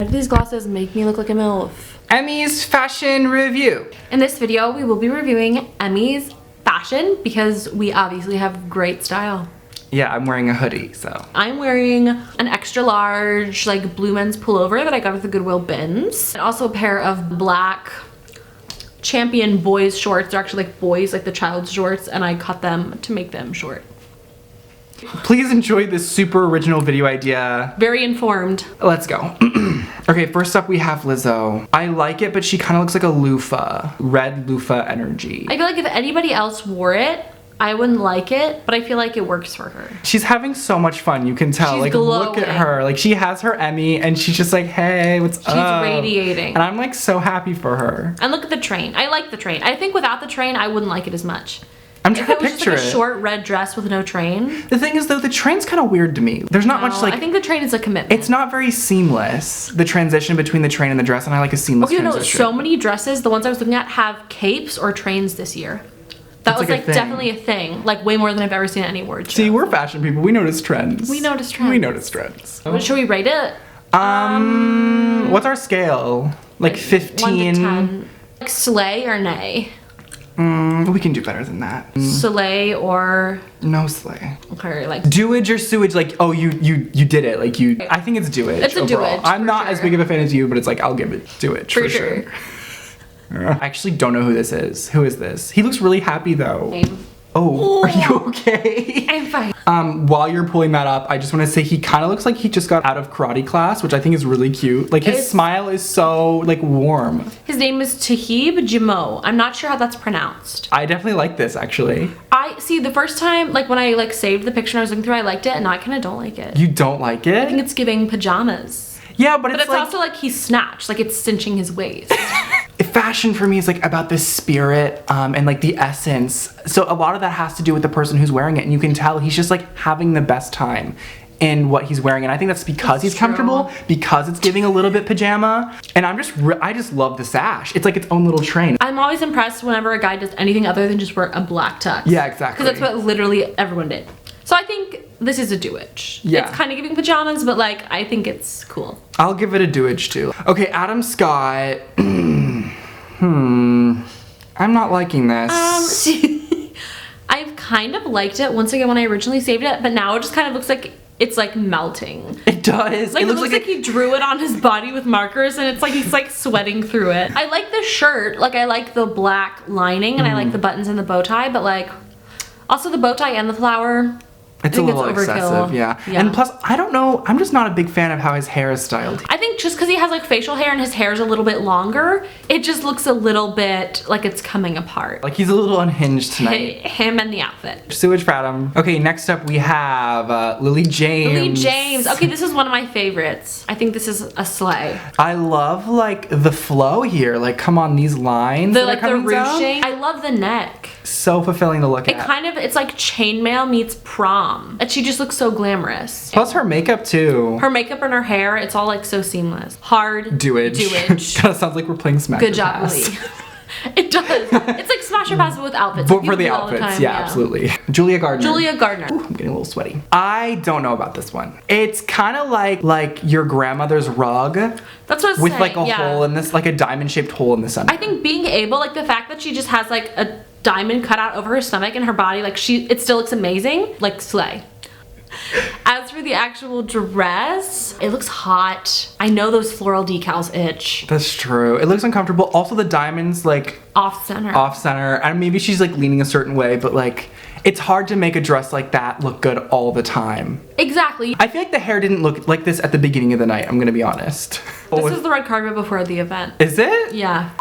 Why do these glasses make me look like a MILF? Emmys fashion review. In this video, we will be reviewing Emmys fashion because we obviously have great style. Yeah, I'm wearing a hoodie, so. I'm wearing an extra large, like, blue men's pullover that I got at the Goodwill bins. And also a pair of black Champion boys shorts. They're actually like boys, like the child's shorts, and I cut them to make them short. Please enjoy this super original video idea. Very informed. Let's go. Okay, first up we have Lizzo. I like it, but she kind of looks like a loofah. Red loofah energy. I feel like if anybody else wore it, I wouldn't like it, but I feel like it works for her. She's having so much fun, you can tell. She's like, glowing. Look at her. Like, she has her Emmy, and she's just like, hey, what's up? She's radiating. And I'm like so happy for her. And look at the train. I like the train. I think without the train, I wouldn't like it as much. I'm trying to If it was picture just like a it. short red dress with no train. The thing is though, the train's kind of weird to me. There's not much like. I think the train is a commitment. It's not very seamless, the transition between the train and the dress, and I like a seamless Okay, no, transition. so many dresses, the ones I was looking at, have capes or trains this year. That It's was like a like thing. definitely a thing. Like way more than I've ever seen at any award show. See, we're fashion people. We notice trends. We notice trends. We notice trends. Should we rate it? What's our scale? Like 15? 1 to 10. Like slay or nay? We can do better than that. Slay or No slay. okay, like Doage or sewage, like, oh, you did it. Like, I think it's doage. It's a overall. doage, I'm for not as sure. big of a fan as you, but it's like, I'll give it doage for sure. I actually don't know who this is. Who is this? He looks really happy though. Name. Oh, are you okay? I'm fine. While you're pulling that up, I just want to say he kind of looks like he just got out of karate class, which I think is really cute. Like, his smile is so, like, warm. His name is Tahib Jamo. I'm not sure how that's pronounced. I definitely like this, actually. I see the first time, like when I like saved the picture and I was looking through, I liked it, and now I kind of don't like it. You don't like I think it? it's giving pajamas. Yeah, but But it's it's like, also like he's snatched, like it's cinching his waist. fashion for me is like about the spirit and like the essence. So a lot of that has to do with the person who's wearing it, and you can tell he's just like having the best time in what he's wearing, and I think that's because he's comfortable, because it's giving a little bit pajama, and I just love the sash. It's like its own little train. I'm always impressed whenever a guy does anything other than just wear a black tux. Yeah, exactly. Because that's what literally everyone did. So I think this is a doage. Yeah. It's kind of giving pajamas, but like I think it's cool. I'll give it a doage too. Okay, Adam Scott. I'm not liking this. I've kind of liked it once again when I originally saved it, but now it just kind of looks like it's like melting. It does. Like it looks like he drew it on his body with markers, and it's like he's like sweating through it. I like the shirt, like I like the black lining, and I like the buttons and the bow tie, but like also the bow tie and the flower. It's a little excessive, yeah. And plus, I don't know, I'm just not a big fan of how his hair is styled. I think just because he has like facial hair and his hair is a little bit longer, it just looks a little bit like it's coming apart. Like he's a little unhinged tonight. Him and the outfit. Sewage for Adam. Okay, next up we have Lily James. Lily James. Okay, this is one of my favorites. I think this is a slay. I love like the flow here. Like, come on, these lines. The that are like the coming down. ruching. I love the neck. So fulfilling to look at. It's like chainmail meets prom. And she just looks so glamorous. Plus her makeup too. Her makeup and her hair, it's all like so seamless. Hard. Doage. Doage. Sounds like we're playing Smash Good or job, Pass. Lily. It does. It's like Smash or Pass but with outfits. But Like, you for the do it all outfits, time, yeah, absolutely. Julia Gardner. Julia Gardner. Ooh, I'm getting a little sweaty. I don't know about this one. It's kind of like your grandmother's rug. That's what I was with saying, like a hole in this, like a diamond-shaped hole in the center. I think being able, like the fact that she just has like a diamond cut out over her stomach and her body, like it still looks amazing. Like slay. As for the actual dress, it looks hot. I know those floral decals itch. That's true. It looks uncomfortable. Also the diamonds like Off center. off center, and maybe she's like leaning a certain way, but like it's hard to make a dress like that look good all the time. Exactly. I feel like the hair didn't look like this at the beginning of the night, I'm gonna be honest. This is the red carpet before the event. Is it? Yeah.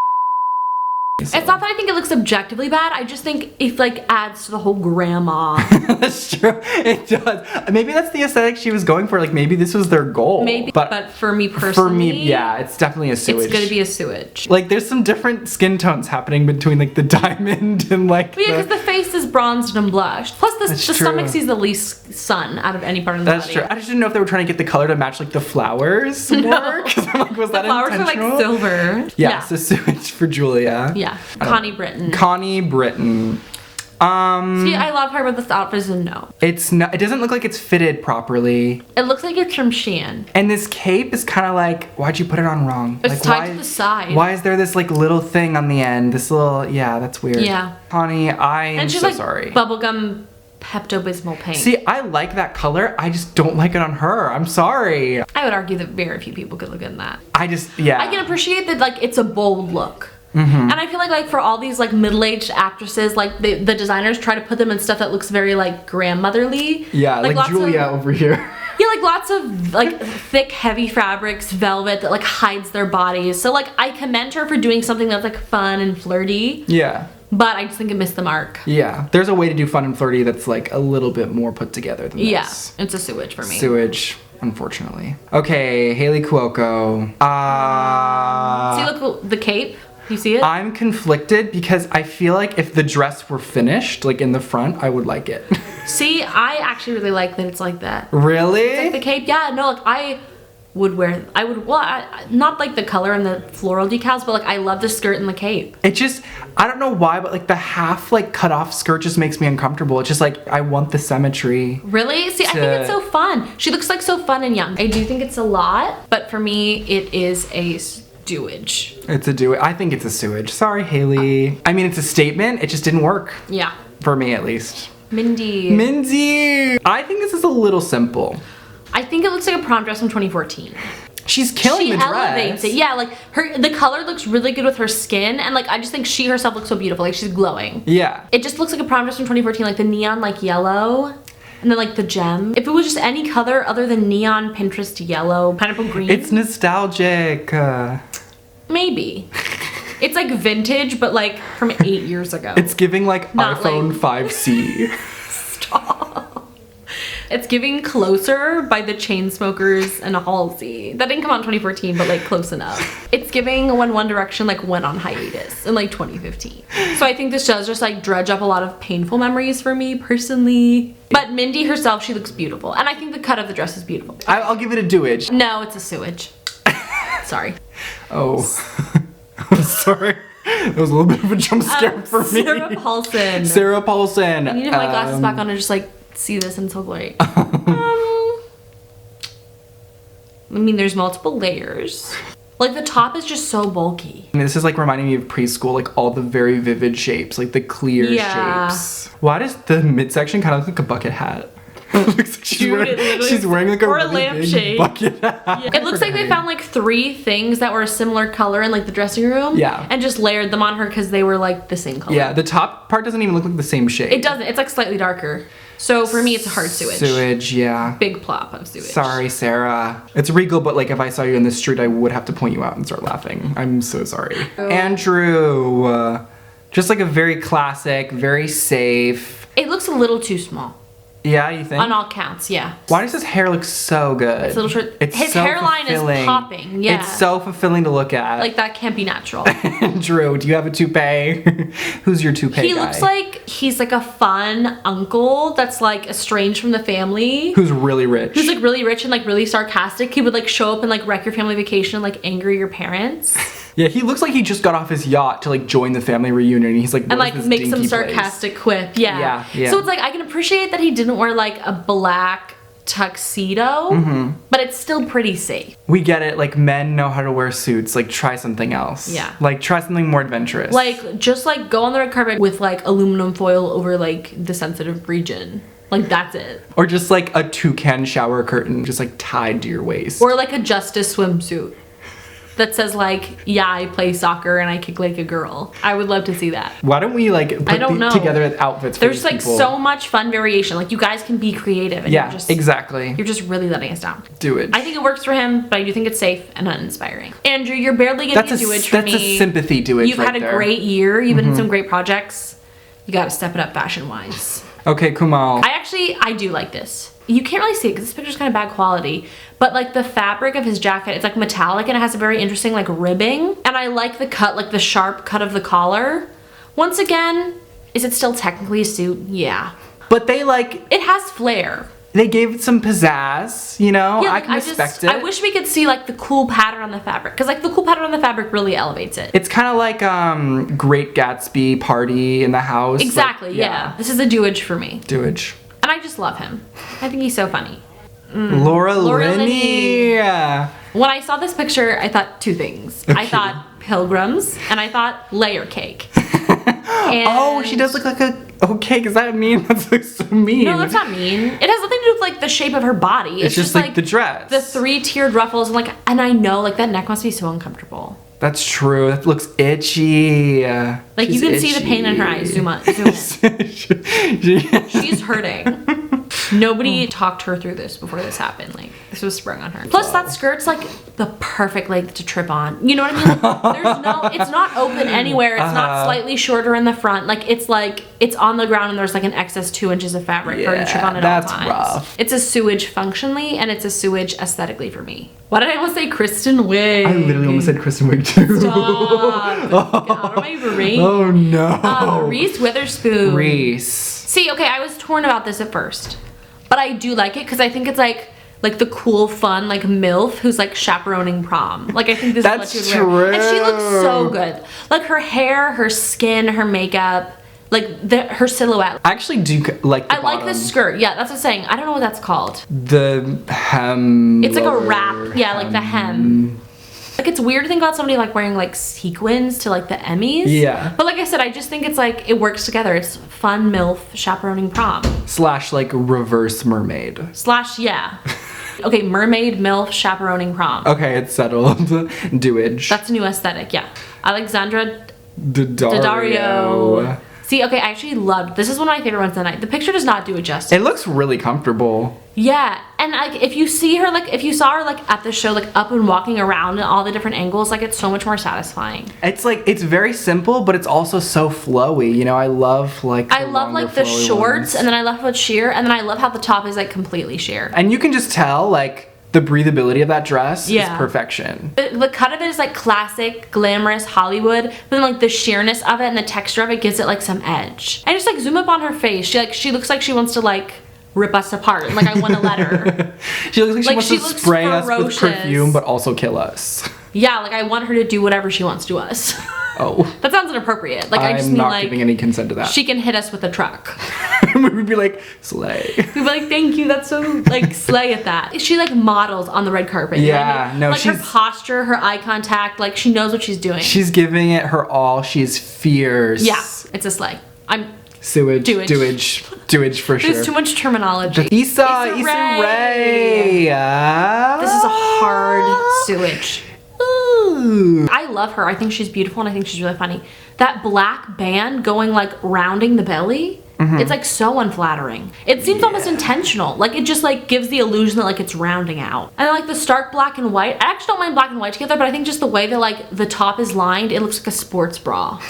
It's not that I think it looks objectively bad, I just think it like adds to the whole grandma. That's true. It does. Maybe that's the aesthetic she was going for. Like maybe this was their goal. Maybe, but for me personally, for me, yeah, it's definitely a sewage. It's gonna be a sewage. Like there's some different skin tones happening between like the diamond and like. But yeah, because the face is bronzed and blushed. Plus the That's true. stomach sees the least sun out of any part of the That's body. true. I just didn't know if they were trying to get the color to match like the flowers more. No. 'Cause I'm like, was that Flowers are like intentional? silver. Yeah, so sewage for Julia. Yeah. Connie Britton. Connie Britton. See, I love her, but this outfit is a no. It's not, it doesn't look like it's fitted properly. It looks like it's from Shein. And this cape is kind of like, why'd you put it on wrong? It's like, tied to the side. Why is there this like little thing on the end? This little, yeah, that's weird. Yeah. Connie, I am And she's so like sorry. bubblegum Pepto-Bismol pink. See, I like that color. I just don't like it on her. I'm sorry. I would argue that very few people could look in that. Yeah. I can appreciate that, like, it's a bold look. And I feel like for all these like middle-aged actresses, like the designers try to put them in stuff that looks very like grandmotherly. Yeah, like Julia over here. Yeah, like lots of like thick, heavy fabrics, velvet that like hides their bodies. So like I commend her for doing something that's like fun and flirty. Yeah. But I just think it missed the mark. Yeah, there's a way to do fun and flirty that's like a little bit more put together than this. Yeah, it's a sewage for me. Sewage, unfortunately. Okay, Haley Cuoco. See, look, the cape. You see it? I'm conflicted because I feel like if the dress were finished, like in the front, I would like it. See, I actually really like that it's like that. Really? It's like the cape, yeah, no, like I would, not like the color and the floral decals, but like I love the skirt and the cape. It just, I don't know why, but like the half like cut off skirt just makes me uncomfortable. It's just like, I want the symmetry. Really? See, I think it's so fun. She looks like so fun and young. I do think it's a lot, but for me, it is a sewage. It's a do. I think it's a sewage. Sorry, Haley. I mean, it's a statement. It just didn't work. Yeah. For me, at least. Mindy. I think this is a little simple. I think it looks like a prom dress from 2014. She's killing the dress. She elevates it. Yeah, like the color looks really good with her skin, and like I just think she herself looks so beautiful. Like she's glowing. Yeah. It just looks like a prom dress from 2014, like the neon like yellow. And then like the gem. If it was just any color other than neon Pinterest yellow, pineapple green. It's nostalgic. Maybe. It's like vintage, but like from 8 years ago. It's giving like Not iPhone like- 5C. Stop. It's giving Closer by the Chainsmokers and Halsey. That didn't come out in 2014, but like close enough. It's giving when One Direction like went on hiatus in like 2015. So I think this does just like dredge up a lot of painful memories for me personally. But Mindy herself, she looks beautiful. And I think the cut of the dress is beautiful. I'll give it a doage. No, it's a sewage. Sorry. Oh. I'm sorry. It was a little bit of a jump scare for me. Sarah Paulson. Sarah Paulson. I need to have my glasses back on and just like see this and it's so great. I mean, there's multiple layers. Like the top is just so bulky. And this is like reminding me of preschool, like all the very vivid shapes, like the clear shapes. Why does the midsection kind of look like a bucket hat? Looks like she's wearing like a really lampshade bucket hat. Yeah. It looks like they found like 3 things that were a similar color in like the dressing room. Yeah. And just layered them on her because they were like the same color. Yeah, the top part doesn't even look like the same shade. It doesn't. It's like slightly darker. So for me, it's a hard sewage. Sewage, yeah. Big plop of sewage. Sorry, Sarah. It's regal, but like if I saw you in the street, I would have to point you out and start laughing. I'm so sorry. Oh. Andrew. Just like a very classic, very safe. It looks a little too small. Yeah, you think? On all counts, yeah. Why does his hair look so good? It's a little short. It's His so hairline fulfilling. is popping, yeah. It's so fulfilling to look at. Like that can't be natural. Andrew, do you have a toupee? Who's your toupee guy? He looks like he's like a fun uncle that's like estranged from the family. Who's really rich. Who's like really rich and like really sarcastic. He would like show up and like wreck your family vacation and like anger your parents. Yeah, he looks like he just got off his yacht to like join the family reunion. He's like, and like make some sarcastic quip. Yeah. Yeah. So it's like I can appreciate that he didn't wear like a black tuxedo, but it's still pretty safe. We get it. Like men know how to wear suits. Like try something else. Yeah. Like try something more adventurous. Like just like go on the red carpet with like aluminum foil over like the sensitive region. Like that's it. Or just like a toucan shower curtain just like tied to your waist. Or like a Justice swimsuit that says like, yeah, I play soccer and I kick like a girl. I would love to see that. Why don't we like put together outfits for There's these like people? so much fun variation. Like you guys can be creative. And Yeah, exactly. You're just really letting us down. Do it. I think it works for him, but I do think it's safe and uninspiring. Andrew, you're barely getting a do-age for me. That's a sympathy do-age. You've had a great year. You've been in some great projects. You got to step it up fashion-wise. Okay, Kumal. I do like this. You can't really see it because this picture's kind of bad quality, but like the fabric of his jacket, it's like metallic and it has a very interesting like ribbing. And I like the cut, like the sharp cut of the collar. Once again, is it still technically a suit? Yeah. But they like... It has flair. they gave it some pizzazz, you know? Yeah, I like, can respect it. I wish we could see like the cool pattern on the fabric, because like the cool pattern on the fabric really elevates it. It's kind of like Great Gatsby party in the house. Exactly, like, yeah. This is a doage for me. Doage. And I just love him. I think he's so funny. Laura Linney. When I saw this picture, I thought two things. Okay. I thought pilgrims, and I thought layer cake. Oh, she does look like a cake. Is that mean? That's like so mean. No, that's not mean. It has nothing to do with like the shape of her body. It's just like the dress. The 3-tiered ruffles, and I know like that neck must be so uncomfortable. That's true. That looks itchy. Like you can see the pain in her eyes. Zoom in. She's hurting. Nobody talked her through this before this happened. Like this was sprung on her. Plus that skirt's like the perfect length to trip on. You know what I mean? Like, it's not open anywhere. It's not slightly shorter in the front. Like it's on the ground and there's like an excess 2 inches of fabric for her to trip on at all times. That's rough. It's a sewage functionally and it's a sewage aesthetically for me. Why did I almost say Kristen Wiig? I literally almost said Kristen Wiig too. Stop. Get out of my brain. Oh no. Reese Witherspoon. Reese. See, okay, I was torn about this at first. But I do like it because I think it's like the cool, fun, like MILF who's like chaperoning prom. Like I think this is what she would wear. And she looks so good. Like her hair, her skin, her makeup, like her silhouette. I actually do like the bottom. like the skirt. Yeah, that's what I'm saying. I don't know what that's called. The hem. It's like a wrap. Yeah, like the hem. Like it's weird to think about somebody like wearing like sequins to like the Emmys. Yeah. But like I said, I just think it's like it works together. It's fun MILF chaperoning prom. / like reverse mermaid. / yeah. Okay, mermaid MILF chaperoning prom. Okay, it's settled. Doage. That's a new aesthetic, yeah. Alexandra Daddario. See, okay, I actually loved, this is one of my favorite ones of the night. The picture does not do it justice. It looks really comfortable. Yeah, and like if you saw her like at the show, like up and walking around in all the different angles, like it's so much more satisfying. It's like, it's very simple, but it's also so flowy. You know, I love like the shorts, and then I love how it's sheer, and then I love how the top is like completely sheer. And you can just tell like the breathability of that dress is perfection. The cut of it is like classic, glamorous Hollywood, but then like the sheerness of it and the texture of it gives it like some edge. And just like zoom up on her face. She looks like she wants to like rip us apart. And like I want to let her. She looks like she wants to spray us with perfume but also kill us. Yeah, like I want her to do whatever she wants to us. Oh. That sounds inappropriate. Like I just I'm mean not like giving any consent to that. She can hit us with a truck. We would be like, slay. We'd be like, thank you, that's so like slay at that. She like models on the red carpet. You know what I mean? Like her posture, her eye contact, like she knows what she's doing. She's giving it her all. She's fierce. Yeah, it's a slay. Doage for sure. There's too much terminology. Issa Rae. This is a hard sewage. Ooh. I love her. I think she's beautiful and I think she's really funny. That black band going like rounding the belly, it's like so unflattering. It seems almost intentional. Like it just like gives the illusion that like it's rounding out. And I like the stark black and white. I actually don't mind black and white together, but I think just the way that like the top is lined, it looks like a sports bra.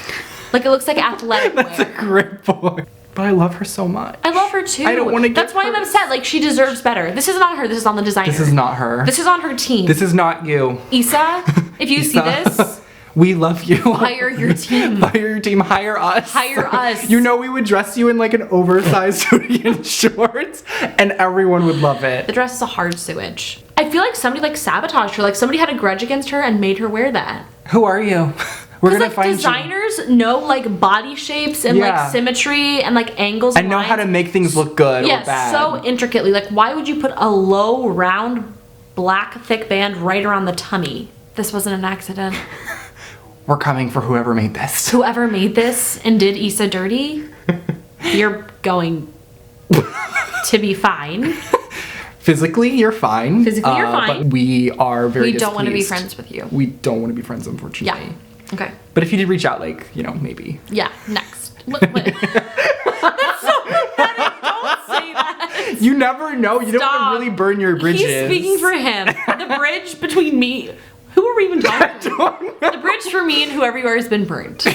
Like it looks like athletic That's wear. a great point. But I love her so much. I love her too. I don't want to. That's why I'm upset. Like she deserves better. This is not her. This is on the designer. This is not her. This is on her team. This is not you. Issa, if you see this, we love you. Hire your team. Hire your team. Hire us. Hire us. You know we would dress you in like an oversized hoodie and shorts, and everyone would love it. The dress is a hard sewage. I feel like somebody like sabotaged her. Like somebody had a grudge against her and made her wear that. Who are you? We're gonna like find designers know like body shapes and like symmetry and like angles and know how to make things look good or bad. So intricately. Like why would you put a low round black thick band right around the tummy? This wasn't an accident. We're coming for whoever made this. Whoever made this and did Issa dirty, you're going to be fine. Physically, you're fine. Physically, you're fine. But we are very We don't want to be friends with you. We don't want to be friends, unfortunately. Yeah. Okay. But if you did reach out, like, you know, maybe. Yeah, next. That's so pathetic. Don't say that. You never know. You don't want to really burn your bridges. He's speaking for him. The bridge between me. Who are we even talking to? The bridge for me and whoever you are has been burnt.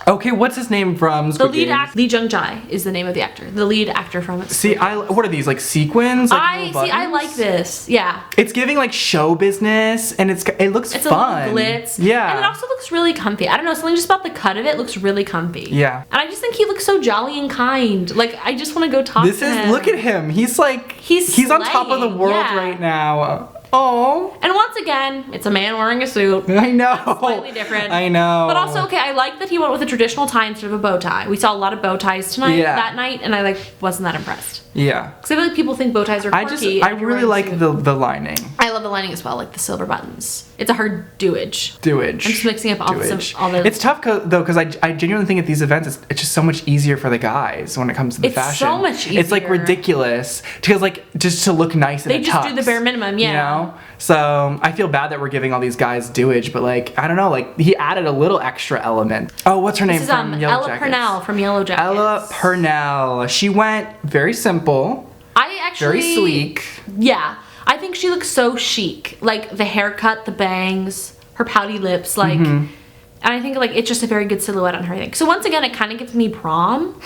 Okay, what's his name from The Squid lead Games? actor, Lee Jung-jae is the name of the actor. The lead actor from it. See, what are these, like sequins? Like I little buttons? like this. Yeah. It's giving like show business, and it looks It's fun. a little glitz. Yeah. And it also looks really comfy. I don't know, something just about the cut of it looks really comfy. Yeah. And I just think he looks so jolly and kind. Like, I just want to go talk to him. Look at him. He's like, He's on top of the slaying, world yeah. right now. Oh. And once again, it's a man wearing a suit. I know. That's slightly different. I know. But also, okay, I like that he went with a traditional tie instead of a bow tie. We saw a lot of bow ties that night, and I like wasn't that impressed. Yeah. Because I feel like people think bow ties are quirky. I really like the lining. I love the lining as well, like the silver buttons. It's a hard doage. Doage. I'm just mixing up all the... It's tough though, because I genuinely think at these events it's just so much easier for the guys when it comes to the fashion. It's so much easier. It's like ridiculous because like just to look nice in a tux. They just do the bare minimum, yeah. You know? So I feel bad that we're giving all these guys doage, but like I don't know, like he added a little extra element. Oh, what's her name from Yellow Ella Jackets? Purnell from Yellow Jackets. Ella Purnell. She went very simple. Very sleek. Yeah. I think she looks so chic. Like the haircut, the bangs, her pouty lips, like and I think like it's just a very good silhouette on her thing. So once again, it kind of gives me prom.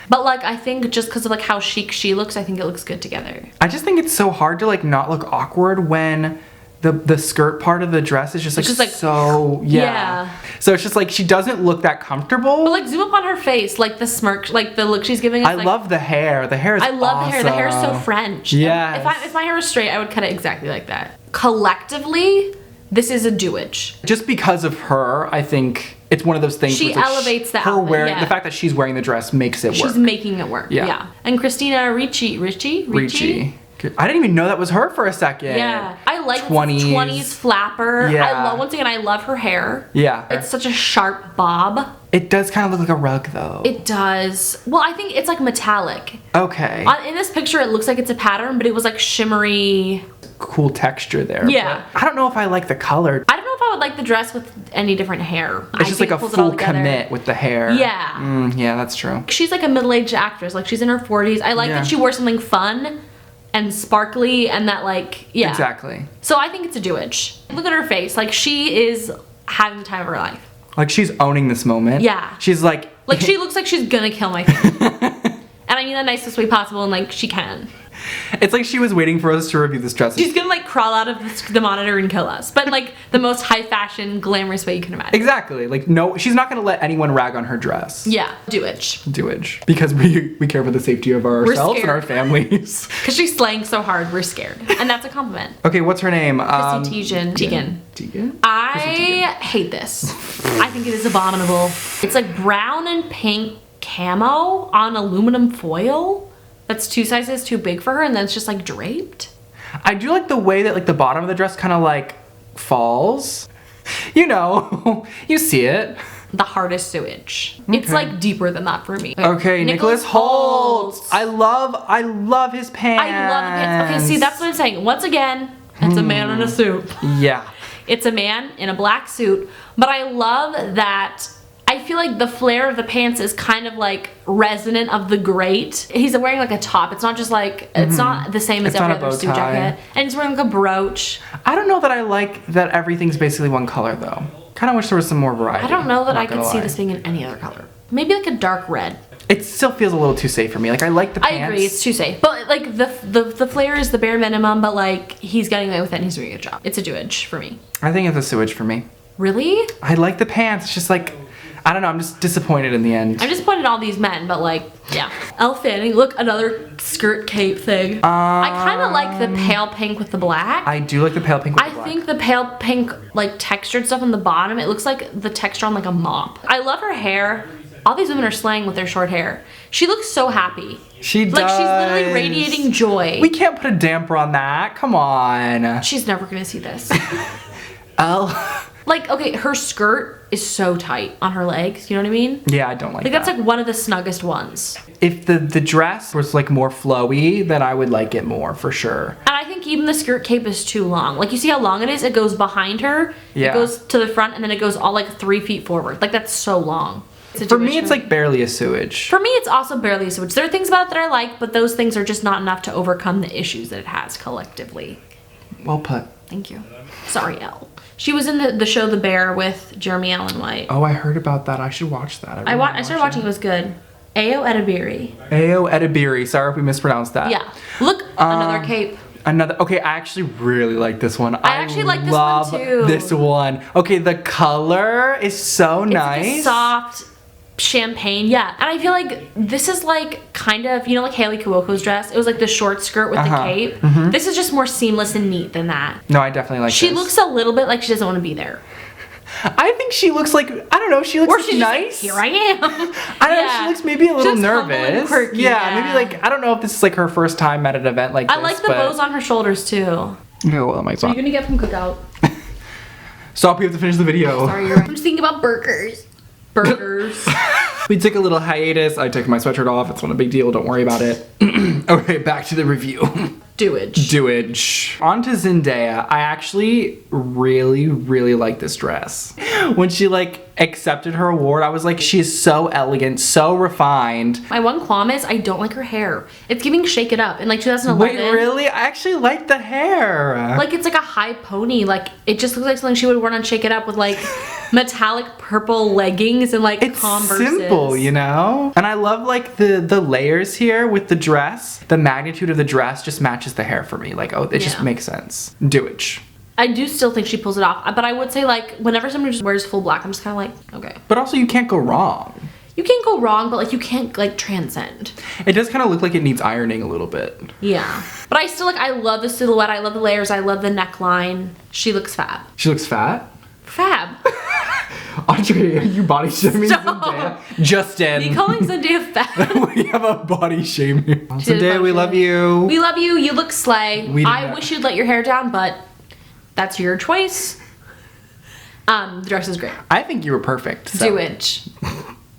But like I think just because of like how chic she looks, I think it looks good together. I just think it's so hard to like not look awkward when the skirt part of the dress is just like so yeah. So it's just like she doesn't look that comfortable. But like zoom up on her face, like the smirk, like the look she's giving us. I love the hair. The hair is I love awesome. the hair. The hair is so French. Yeah. If my hair was straight, I would cut it exactly like that. Collectively, this is a doage. Just because of her, I think it's one of those things. She elevates the outfit. The fact that she's wearing the dress makes it work. She's making it work. Yeah. And Christina Ricci. I didn't even know that was her for a second. Yeah. I like 20s flapper. Yeah. Once again, I love her hair. Yeah. It's such a sharp bob. It does kind of look like a rug though. It does. Well, I think it's like metallic. Okay. In this picture, it looks like it's a pattern, but it was like shimmery. Cool texture there. Yeah. I don't know if I like the color. I don't know if I would like the dress with any different hair. It's just like a full commit with the hair. Yeah. Yeah, that's true. She's like a middle-aged actress. Like she's in her 40s. I like that she wore something fun and sparkly and that like, yeah. Exactly. So I think it's a doage. Look at her face. Like she is having the time of her life. Like she's owning this moment. Yeah. She's like she looks like she's gonna kill my thing. And I mean the nicest way possible, and like she can. It's like she was waiting for us to review this dress. She's gonna like crawl out of the monitor and kill us, but like the most high fashion, glamorous way you can imagine. Exactly. Like no, she's not gonna let anyone rag on her dress. Yeah, doage. Because we care for the safety of ourselves and our families. Because she's slaying so hard, we're scared, and that's a compliment. Okay, what's her name? Tegan. I hate this. I think it is abominable. It's like brown and pink camo on aluminum foil. That's 2 sizes too big for her, and then it's just like draped. I do like the way that like the bottom of the dress kind of like falls. You know, you see it. The hardest sewage. Okay. It's like deeper than that for me. Okay, Nicholas Holt. I love his pants. I love the pants. Okay, see, that's what I'm saying. Once again, it's a man in a suit. Yeah. It's a man in a black suit, but I love that. I feel like the flare of the pants is kind of like resonant of the great. He's wearing like a top. It's not just like, it's not the same as every other suit jacket. And he's wearing like a brooch. I don't know that I like that everything's basically one color though. Kind of wish there was some more variety. I don't know that I could see this being in any other color. Maybe like a dark red. It still feels a little too safe for me. Like I like the pants. I agree, it's too safe. But like the flare is the bare minimum, but like he's getting away with it and he's doing a good job. It's a doage for me. I think it's a sewage for me. Really? I like the pants. It's just like, I don't know, I'm just disappointed in the end. I'm disappointed in all these men, but like, yeah. Elle Fanning, look, another skirt cape thing. I kind of like the pale pink with the black. I do like the pale pink with the black. I think the pale pink, like, textured stuff on the bottom, it looks like the texture on, like, a mop. I love her hair. All these women are slaying with their short hair. She looks so happy. She does. Like, she's literally radiating joy. We can't put a damper on that. Come on. She's never gonna see this. Elle. Like, okay, her skirt is so tight on her legs, you know what I mean? Yeah, I don't like that. Like, that's like one of the snuggest ones. If the dress was like more flowy, then I would like it more, for sure. And I think even the skirt cape is too long. Like, you see how long it is? It goes behind her, it goes to the front, and then it goes all like 3 feet forward. Like, that's so long. For me, it's like barely a sewage. For me, it's also barely a sewage. There are things about it that I like, but those things are just not enough to overcome the issues that it has collectively. Well put. Thank you. Sorry, Elle. She was in the show The Bear with Jeremy Allen White. Oh, I heard about that. I should watch that. I started watching. It was good. Ayo Edebiri. Ayo Edebiri. Sorry if we mispronounced that. Yeah. Look, another cape. Okay, I actually really like this one. I actually like this love one too. This one. Okay, the color is so nice. It's like a soft champagne, yeah. And I feel like this is like kind of, you know, like Hayley Cuoco's dress. It was like the short skirt with the cape. This is just more seamless and neat than that. No, I definitely like She this. looks a little bit like she doesn't want to be there. I think she looks like, I don't know, she looks Or she's nice. Just like, here I am. I don't know, she looks maybe a little Just humble and nervous. quirky, yeah, maybe like, I don't know if this is like her first time at an event like this. I like the bows on her shoulders too. Oh, well, my What are you gonna get from Cookout? Stop, we have to finish the video. Sorry, you're right. I'm just thinking about burgers. Burgers. We took a little hiatus. I took my sweatshirt off. It's not a big deal. Don't worry about it. Okay, back to the review. Doage. On to Zendaya. I actually really, really like this dress. When she like accepted her award, I was like, she is so elegant, so refined. My one qualm is I don't like her hair. It's giving Shake It Up in like 2011. Wait, really? I actually like the hair. Like it's like a high pony. Like it just looks like something she would wear on Shake It Up with like metallic purple leggings and like Converses. It's simple, you know? And I love like the layers here with the dress. The magnitude of the dress just matches the hair for me. Like, oh, it just makes sense. Doage. I do still think she pulls it off, but I would say like whenever somebody just wears full black, I'm just kind of like, okay. But also you can't go wrong. You can't go wrong, but like you can't like transcend. It does kind of look like it needs ironing a little bit. Yeah. But I still like, I love the silhouette. I love the layers. I love the neckline. She looks fab. She looks fat? Fab. Audrey, are you body shaming Stop. Zendaya? Justin. Me calling Zendaya fab. We have a body shame here. Zendaya, we love you. We love you. You look slay. I not. wish you'd let your hair down, but that's your choice. The dress is great. I think you were perfect. So. Doage.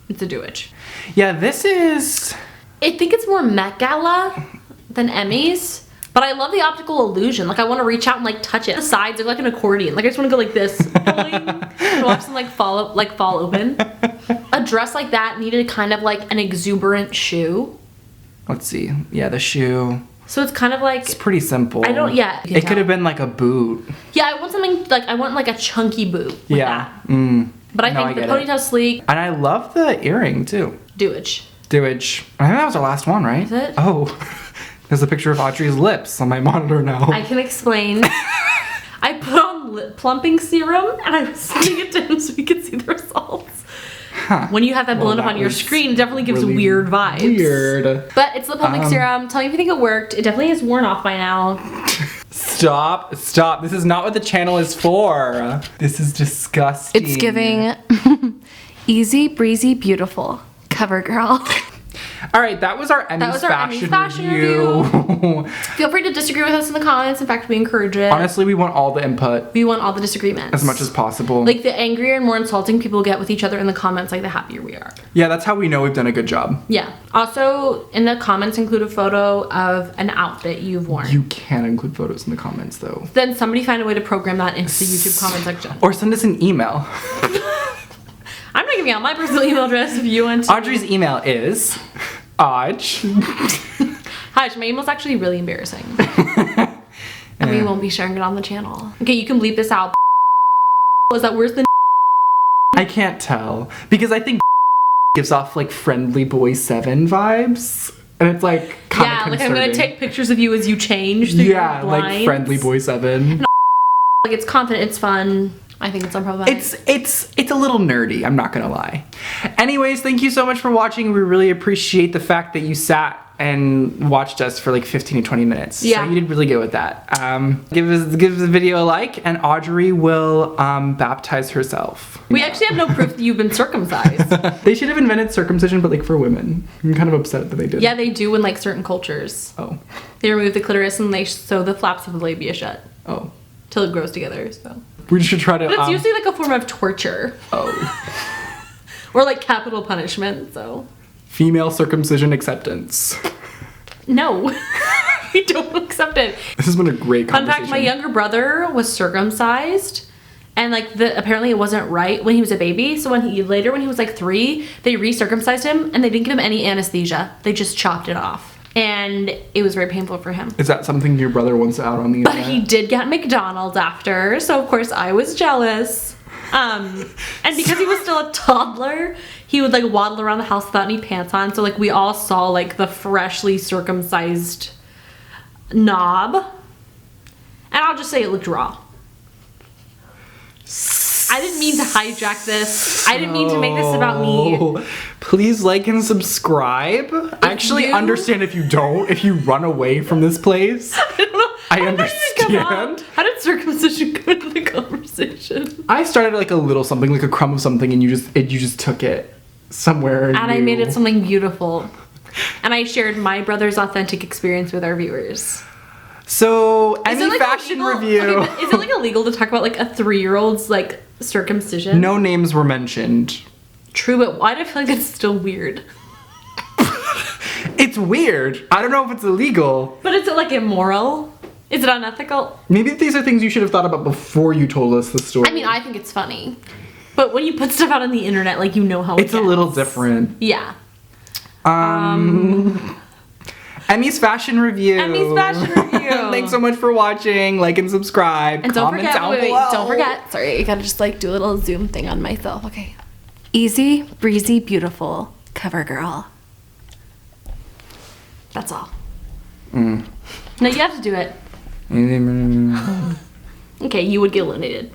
It's a doage. Yeah, this is... I think it's more Met Gala than Emmys. But I love the optical illusion. Like I want to reach out and like touch it. The sides are like an accordion. Like I just want to go like this. And watch them like fall open. A dress like that needed kind of like an exuberant shoe. Let's see. Yeah, the shoe. So it's kind of like... It's pretty simple. I don't... Yeah. It could have been like a boot. Yeah, I want something like... I want like a chunky boot with that. But I think the ponytail's sleek. And I love the earring too. Doage. Doage. I think that was our last one, right? Is it? Oh. There's a picture of Audrey's lips on my monitor now. I can explain. I put on lip plumping serum and I was sending it to him so he could see the results. Huh. When you have that blown up on your screen, it definitely gives really weird vibes. Weird. But it's lip plumping serum. Tell me if you think it worked. It definitely is worn off by now. Stop. This is not what the channel is for. This is disgusting. It's giving easy, breezy, beautiful. Cover girl. All right, that was our Emmys fashion review. Feel free to disagree with us in the comments. In fact, we encourage it. Honestly, we want all the input. We want all the disagreements. As much as possible. Like the angrier and more insulting people get with each other in the comments, like the happier we are. Yeah, that's how we know we've done a good job. Yeah. Also, in the comments, include a photo of an outfit you've worn. You can include photos in the comments, though. Then somebody find a way to program that into the YouTube comment section. Or send us an email. I'm not giving out my personal email address if you want to. Audrey's email is Audrey. Hush, my email's actually really embarrassing. And we won't be sharing it on the channel. Okay, you can bleep this out. Was that worse than I can't tell. Because I think gives off like Friendly Boy 7 vibes. And it's like kind of like I'm gonna take pictures of you as you change through your blinds. like Friendly Boy 7. Like it's confident, it's fun. I think it's unproblematic. It's a little nerdy, I'm not gonna lie. Anyways, thank you so much for watching. We really appreciate the fact that you sat and watched us for like 15 to 20 minutes. Yeah. So you did really good with that. Give the video a like and Audrey will baptize herself. We actually have no proof that you've been circumcised. They should have invented circumcision, but like for women. I'm kind of upset that they did. Yeah, they do in like certain cultures. Oh. They remove the clitoris and they sew the flaps of the labia shut. Oh. Till it grows together, so. We should try to. But it's usually like a form of torture. Oh. Or like capital punishment, so. Female circumcision acceptance. No. We don't accept it. This has been a great conversation. Fun fact, my younger brother was circumcised. And like apparently it wasn't right when he was a baby. So when he was like 3, they recircumcised him and they didn't give him any anesthesia. They just chopped it off. And it was very painful for him. Is that something your brother wants out on the But internet? he did get McDonald's after, so of course I was jealous. And because he was still a toddler, he would like waddle around the house without any pants on. So like we all saw like the freshly circumcised knob. And I'll just say it looked raw. I didn't mean to hijack this. I didn't mean to make this about me. Please like and subscribe. I actually understand if you don't, if you run away from this place. I don't know. I understand. How did circumcision go into the conversation? I started like a little something, like a crumb of something, and you just took it somewhere. And I made it something beautiful. And I shared my brother's authentic experience with our viewers. So, any like fashion illegal, review. Okay, but is it like illegal to talk about like a 3-year-old's like circumcision? No names were mentioned. True, but why do I feel like it's still weird? It's weird. I don't know if it's illegal. But is it like immoral? Is it unethical? Maybe these are things you should have thought about before you told us the story. I mean, I think it's funny. But when you put stuff out on the internet, like you know how it's a little different. Yeah. Emmys fashion review. Emmys fashion review. Thanks so much for watching. Like and subscribe. And don't Comment forget, down wait, below. don't forget. Sorry, I gotta just like do a little zoom thing on myself. Okay. Easy, breezy, beautiful, cover girl. That's all. No, you have to do it. Okay, you would get eliminated.